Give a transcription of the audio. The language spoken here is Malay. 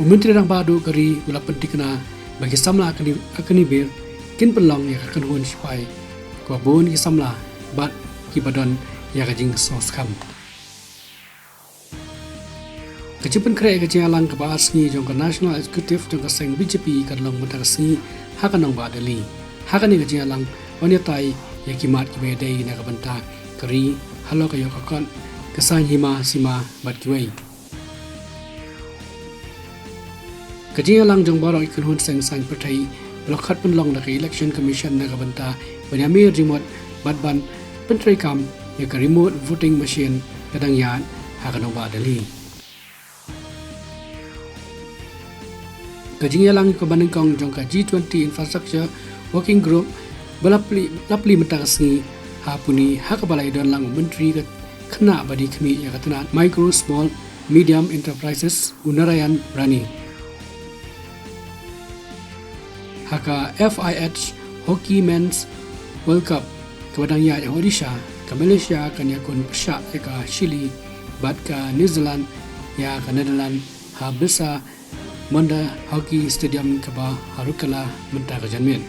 Menteri rang badu kari gula pentikna bagi samla akani bir kin pelong ya akan hun sipai ko bun ki samla bat ki badan ya kajing sos kam kejipen kre kajing alang ke baas ni jong national executive jong seng BJP kadlong mentakasi hakanong badali hakani kajing alang wanyatai ya kimat ki bedai na kabanta kari halo kayo kakon kesan hima sima bat kiwei kajing alang jong barok ikun hun seng sang pertai lokhat penlong dari election commission na kabanta banyamir remote badban pentrai kam ya ka remote voting machine kadang yan hakanong badali kajing alang ko banengkong jong ka G20 infrastructure working group lapli mentakasni hapuni hakabalai don lang menteri kena badi kami ya katana micro small medium enterprises unarayan rani haka FIH Hockey Men's World Cup kewadang ya Odisha ke Malaysia kan yakun pesyak ya ke Chile bat ke New Zealand ya ke Netherlands ha besar Mynta Hockey Stadium ke bah harukala Mynta ke Janmin